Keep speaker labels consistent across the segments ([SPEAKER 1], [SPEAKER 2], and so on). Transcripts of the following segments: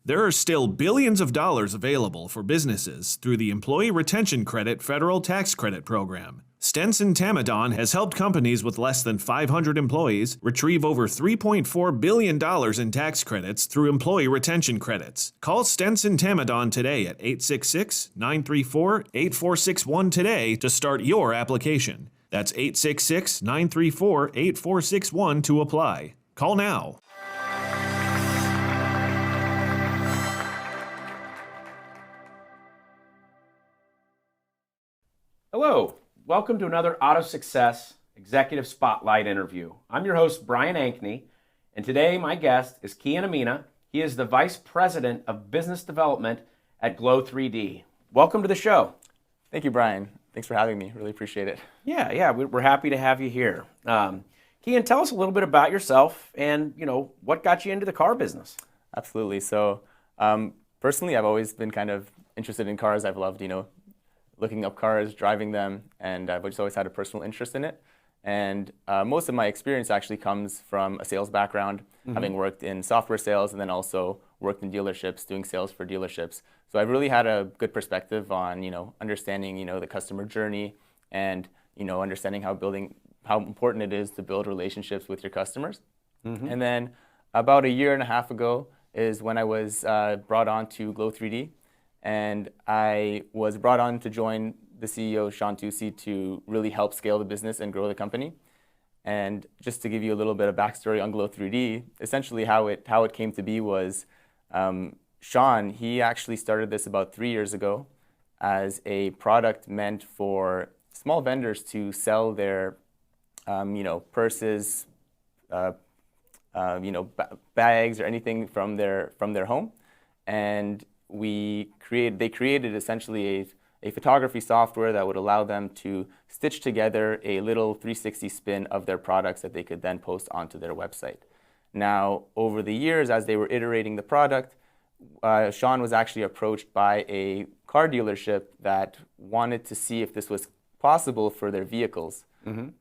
[SPEAKER 1] There are still billions of dollars available for businesses through the Employee Retention Credit Federal Tax Credit Program. Stenson Tamadon has helped companies with less than 500 employees retrieve over $3.4 billion in tax credits through employee retention credits. Call Stenson Tamadon today at 866-934-8461 today to start your application. That's 866-934-8461 to apply. Call now.
[SPEAKER 2] Hello, welcome to another AutoSuccess Executive Spotlight interview. I'm your host, Brian Ankney, and today my guest is Keian Amina. He is the Vice President of Business Development at Glo3D. Welcome to the show.
[SPEAKER 3] Thank you, Brian. Thanks for having me. Really appreciate it.
[SPEAKER 2] Yeah, we're happy to have you here. Keian, tell us a little bit about yourself and, what got you into the car business.
[SPEAKER 3] Absolutely. So, personally, I've always been kind of interested in cars. I've loved, looking up cars, driving them, and I've just always had a personal interest in it. And most of my experience actually comes from a sales background, having worked in software sales and then also worked in dealerships, doing sales for dealerships. So I've really had a good perspective on, understanding, the customer journey and, understanding how important it is to build relationships with your customers. And then about a year and a half ago is when I was brought on to Glo3D. And I was brought on to join the CEO, Sean Tucci, to really help scale the business and grow the company. And just to give you a little bit of backstory on Glo3D, essentially how it came to be was Sean, he actually started this about 3 years ago as a product meant for small vendors to sell their, purses, bags or anything from their home. And they created essentially a photography software that would allow them to stitch together a little 360 spin of their products that they could then post onto their website. Now, over the years, as they were iterating the product, Sean was actually approached by a car dealership that wanted to see if this was possible for their vehicles.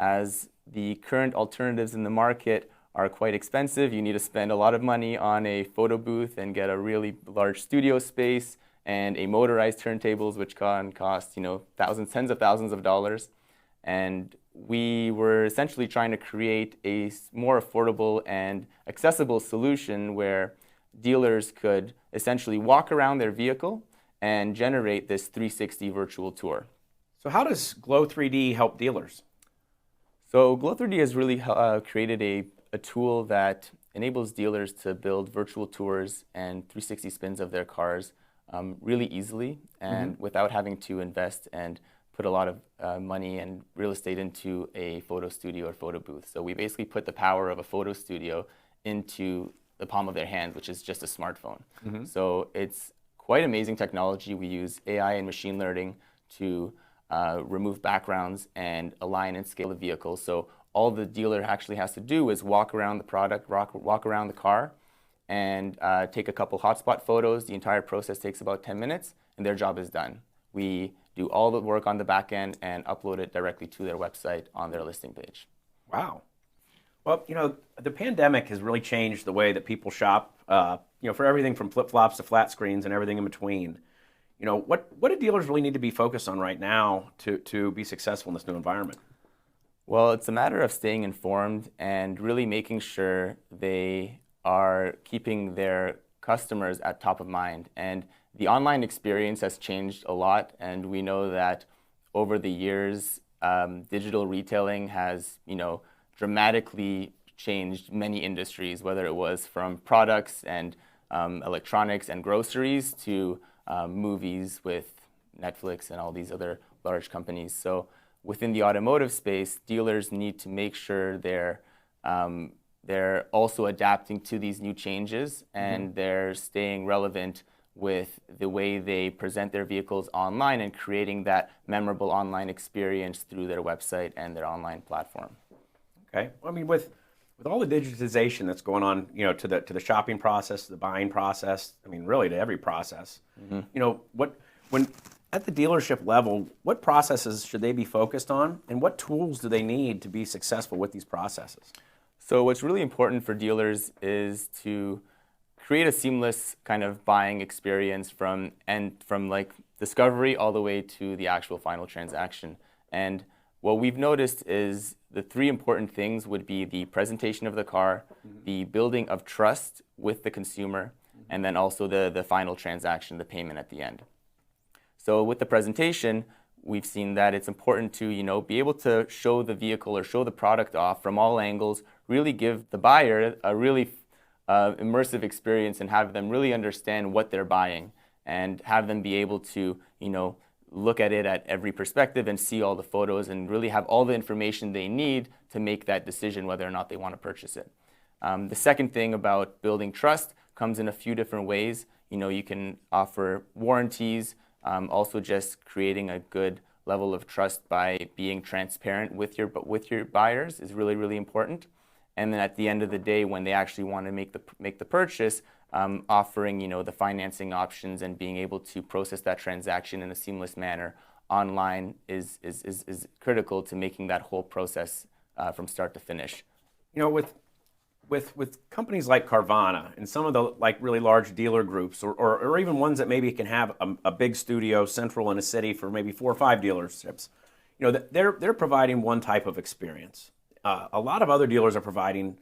[SPEAKER 3] As the current alternatives in the market are quite expensive. You need to spend a lot of money on a photo booth and get a really large studio space and a motorized turntables, which can cost, tens of thousands of dollars. And we were essentially trying to create a more affordable and accessible solution where dealers could essentially walk around their vehicle and generate this 360 virtual tour.
[SPEAKER 2] So how does Glo3D help dealers?
[SPEAKER 3] So Glo3D has really created a tool that enables dealers to build virtual tours and 360 spins of their cars really easily and without having to invest and put a lot of money and real estate into a photo studio or photo booth. So we basically put the power of a photo studio into the palm of their hand, which is just a smartphone. So it's quite amazing technology. We use AI and machine learning to remove backgrounds and align and scale the vehicle. So all the dealer actually has to do is walk around the product, walk around the car, and take a couple hotspot photos. The entire process takes about 10 minutes, and their job is done. We do all the work on the back end and upload it directly to their website on their listing page.
[SPEAKER 2] Wow. Well, the pandemic has really changed the way that people shop, for everything from flip-flops to flat screens and everything in between. What do dealers really need to be focused on right now to be successful in this new environment?
[SPEAKER 3] Well, it's a matter of staying informed and really making sure they are keeping their customers at top of mind. And the online experience has changed a lot, and we know that over the years, digital retailing has, dramatically changed many industries, whether it was from products and electronics and groceries to movies with Netflix and all these other large companies. So within the automotive space, dealers need to make sure they're also adapting to these new changes and they're staying relevant with the way they present their vehicles online and creating that memorable online experience through their website and their online platform.
[SPEAKER 2] Okay. I mean, with all the digitization that's going on, to the shopping process, to the buying process, really to every process, when at the dealership level, what processes should they be focused on, and what tools do they need to be successful with these processes?
[SPEAKER 3] So what's really important for dealers is to create a seamless kind of buying experience from like discovery all the way to the actual final transaction. And what we've noticed is the three important things would be the presentation of the car, the building of trust with the consumer, and then also the final transaction, the payment at the end. So with the presentation, we've seen that it's important to, be able to show the vehicle or show the product off from all angles, really give the buyer a really immersive experience and have them really understand what they're buying and have them be able to, look at it at every perspective and see all the photos and really have all the information they need to make that decision whether or not they want to purchase it. The second thing about building trust comes in a few different ways. You can offer warranties, also just creating a good level of trust by being transparent with your buyers is really, really important. And then at the end of the day, when they actually want to make the purchase, offering the financing options and being able to process that transaction in a seamless manner online is critical to making that whole process from start to finish.
[SPEAKER 2] With companies like Carvana and some of the really large dealer groups, or even ones that maybe can have a big studio central in a city for maybe 4 or 5 dealerships, they're providing one type of experience. A lot of other dealers are providing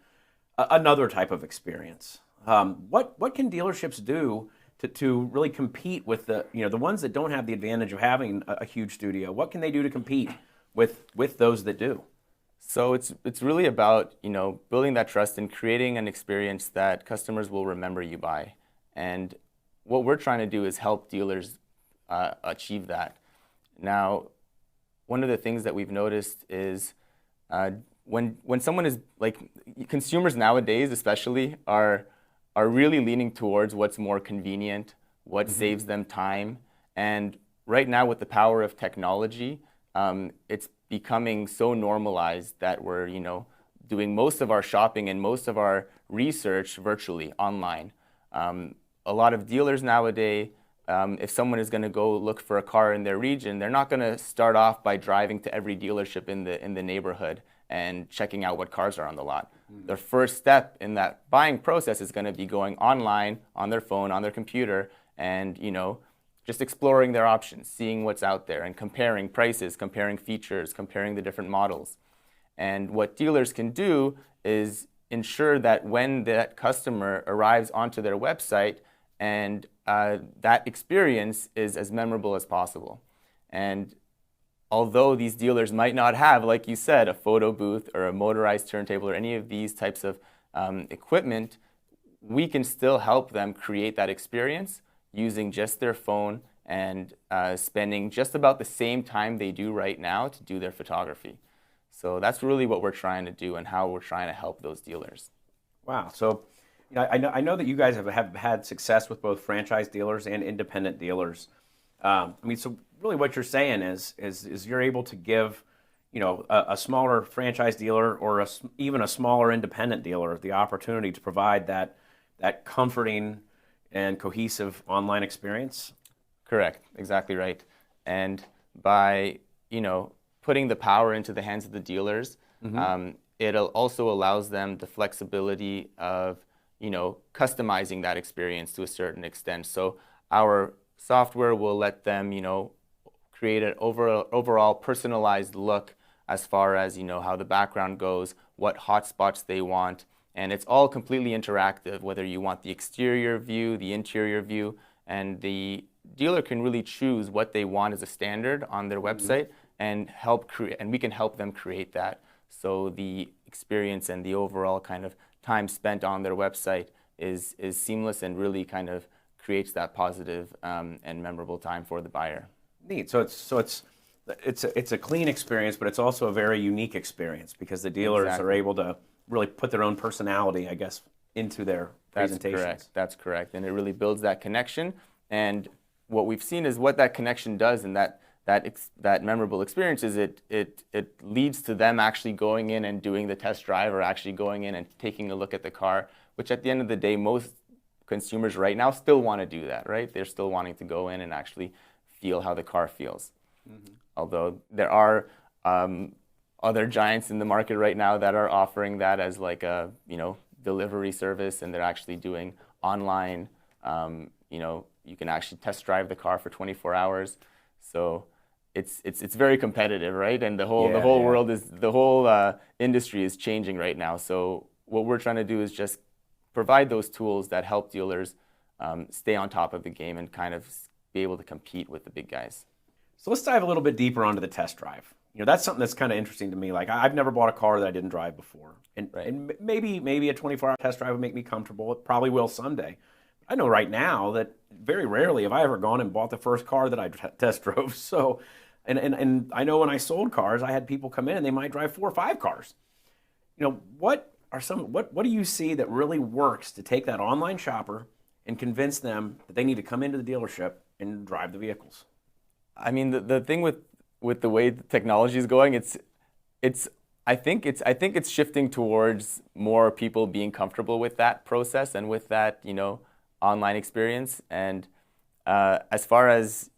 [SPEAKER 2] another type of experience. What can dealerships do to really compete with the ones that don't have the advantage of having a huge studio? What can they do to compete with those that do?
[SPEAKER 3] So it's really about building that trust and creating an experience that customers will remember you by. And what we're trying to do is help dealers achieve that. Now, one of the things that we've noticed is when someone is consumers nowadays especially are really leaning towards what's more convenient, what saves them time. And right now with the power of technology, it's becoming so normalized that we're doing most of our shopping and most of our research virtually online. A lot of dealers nowadays, if someone is going to go look for a car in their region, they're not going to start off by driving to every dealership in the neighborhood and checking out what cars are on the lot. Their first step in that buying process is going to be going online on their phone, on their computer, and just exploring their options, seeing what's out there and comparing prices, comparing features, comparing the different models. And what dealers can do is ensure that when that customer arrives onto their website and that experience is as memorable as possible. And although these dealers might not have, like you said, a photo booth or a motorized turntable or any of these types of equipment, we can still help them create that experience using just their phone and spending just about the same time they do right now to do their photography. So that's really what we're trying to do and how we're trying to help those dealers.
[SPEAKER 2] Wow. So I know that you guys have had success with both franchise dealers and independent dealers. So really what you're saying is you're able to give a smaller franchise dealer or even a smaller independent dealer the opportunity to provide that comforting and cohesive online experience?
[SPEAKER 3] Correct, exactly right. And by putting the power into the hands of the dealers, it also allows them the flexibility of customizing that experience to a certain extent. So our software will let them create an overall personalized look as far as how the background goes, what hotspots they want. And it's all completely interactive, whether you want the exterior view, the interior view, and the dealer can really choose what they want as a standard on their website and we can help them create that. So the experience and the overall kind of time spent on their website is seamless and really kind of creates that positive and memorable time for the buyer.
[SPEAKER 2] Neat. So it's a clean experience, but it's also a very unique experience because the dealers are able to really put their own personality, I guess, into their presentations.
[SPEAKER 3] That's correct. And it really builds that connection. And what we've seen is what that connection does and that memorable experience is it leads to them actually going in and doing the test drive or actually going in and taking a look at the car, which at the end of the day, most consumers right now still want to do that, right? They're still wanting to go in and actually feel how the car feels. Although there are other giants in the market right now that are offering that as like a delivery service, and they're actually doing online. You can actually test drive the car for 24 hours. So it's very competitive, right? And the whole world is industry is changing right now. So what we're trying to do is just provide those tools that help dealers stay on top of the game and kind of be able to compete with the big guys.
[SPEAKER 2] So let's dive a little bit deeper onto the test drive. That's something that's kind of interesting to me. Like, I've never bought a car that I didn't drive before, and maybe a 24-hour test drive would make me comfortable. It probably will someday. I know right now that very rarely have I ever gone and bought the first car that I test drove. So, and I know when I sold cars, I had people come in and they might drive 4 or 5 cars. What do you see that really works to take that online shopper and convince them that they need to come into the dealership and drive the vehicles?
[SPEAKER 3] I mean, the thing with the way the technology is going, I think it's shifting towards more people being comfortable with that process and with that online experience. And as far as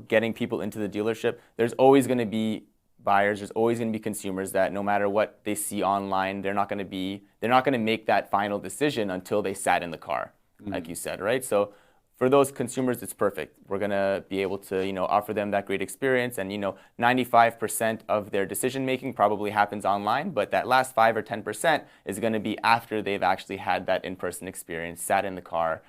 [SPEAKER 3] getting people into the dealership, there's always going to be buyers, there's always going to be consumers that no matter what they see online, they're not going to make that final decision until they sat in the car, like you said, right? So for those consumers, it's perfect. We're going to be able to offer them that great experience, and 95% of their decision making probably happens online, but that last 5 or 10% is going to be after they've actually had that in-person experience, sat in the car.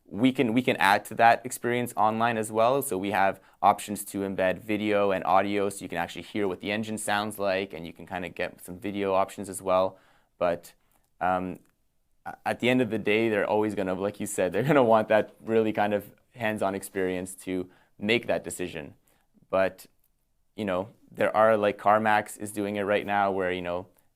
[SPEAKER 3] We can add to that experience online as well. So we have options to embed video and audio, so you can actually hear what the engine sounds like, and you can kind of get some video options as well. But at the end of the day, they're always going to, like you said, they're going to want that really kind of hands-on experience to make that decision. But there are, like CarMax is doing it right now, where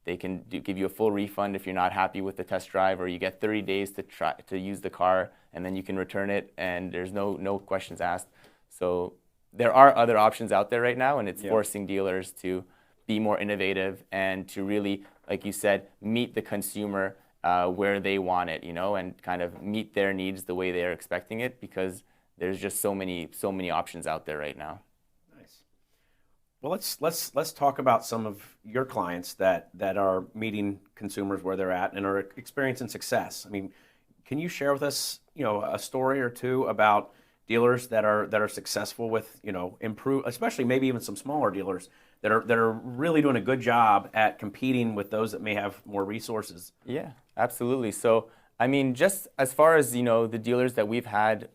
[SPEAKER 3] they can give you a full refund if you're not happy with the test drive, or you get 30 days to use the car, and then you can return it, and there's no questions asked. So there are other options out there right now, and it's forcing dealers to be more innovative and to really, like you said, meet the consumer where they want it, and kind of meet their needs the way they're expecting it, because there's just so many options out there right now.
[SPEAKER 2] Well, let's talk about some of your clients that are meeting consumers where they're at and are experiencing success. I mean, can you share with us, a story or two about dealers that are successful with, improve, especially maybe even some smaller dealers that are really doing a good job at competing with those that may have more resources?
[SPEAKER 3] Yeah, absolutely. So, I mean, just as far as the dealers that we've had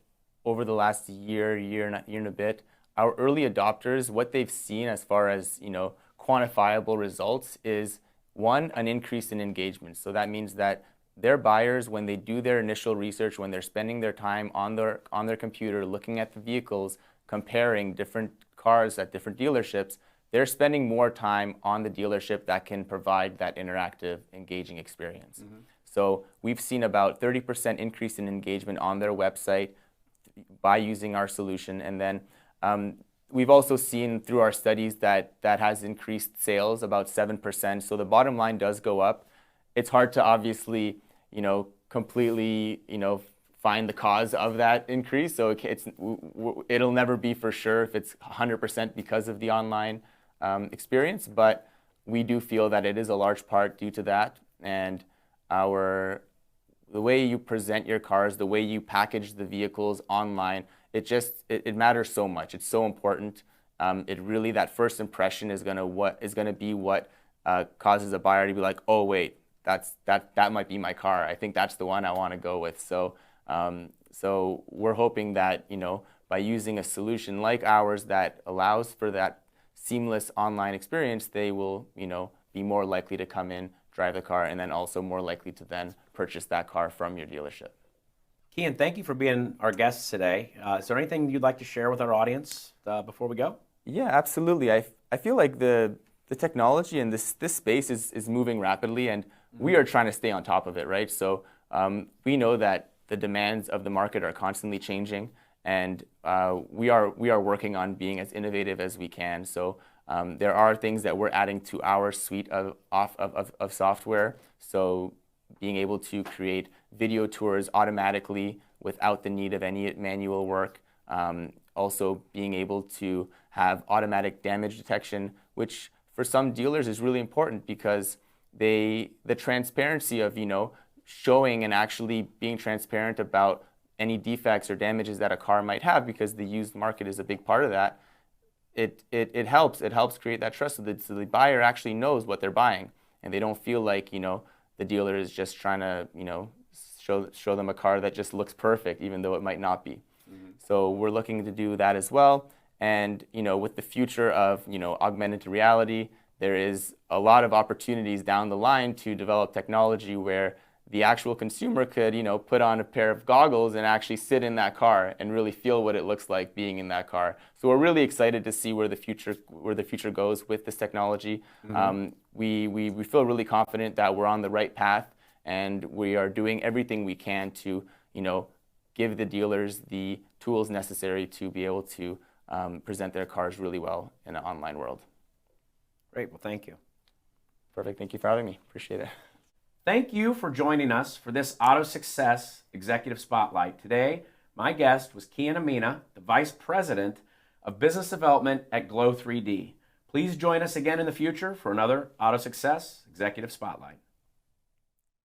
[SPEAKER 3] over the last year and a bit. Our early adopters, what they've seen as far as quantifiable results is, one, an increase in engagement. So that means that their buyers, when they do their initial research, when they're spending their time on their computer looking at the vehicles, comparing different cars at different dealerships, they're spending more time on the dealership that can provide that interactive, engaging experience. Mm-hmm. So we've seen about 30% increase in engagement on their website by using our solution, and then we've also seen through our studies that has increased sales about 7%. So the bottom line does go up. It's hard to obviously, completely, find the cause of that increase. So it'll never be for sure if it's 100% because of the online experience. But we do feel that it is a large part due to that. And the way you present your cars, the way you package the vehicles online, it matters so much. It's so important. That first impression is gonna be what causes a buyer to be like, oh wait, that might be my car. I think that's the one I want to go with. So we're hoping that by using a solution like ours that allows for that seamless online experience, they will be more likely to come in, drive the car, and then also more likely to then purchase that car from your dealership.
[SPEAKER 2] Keian, thank you for being our guest today. Is there anything you'd like to share with our audience before we go?
[SPEAKER 3] Yeah, absolutely. I feel like the technology in this space is moving rapidly, and we are trying to stay on top of it, right? So we know that the demands of the market are constantly changing, and we are working on being as innovative as we can. So there are things that we're adding to our suite of software. So being able to create video tours automatically without the need of any manual work. Also being able to have automatic damage detection, which for some dealers is really important because the transparency of, showing and actually being transparent about any defects or damages that a car might have, because the used market is a big part of that, it helps create that trust, so the buyer actually knows what they're buying, and they don't feel like, the dealer is just trying to, show them a car that just looks perfect, even though it might not be. So we're looking to do that as well. And with the future of augmented reality, there is a lot of opportunities down the line to develop technology where the actual consumer could put on a pair of goggles and actually sit in that car and really feel what it looks like being in that car. So we're really excited to see where the future goes with this technology. We feel really confident that we're on the right path, and we are doing everything we can to give the dealers the tools necessary to be able to present their cars really well in an online world.
[SPEAKER 2] Great. Well, thank you.
[SPEAKER 3] Perfect. Thank you for having me. Appreciate it.
[SPEAKER 2] Thank you for joining us for this AutoSuccess Executive Spotlight. Today, my guest was Keian Amina, the Vice President of Business Development at Glo3D. Please join us again in the future for another AutoSuccess Executive Spotlight.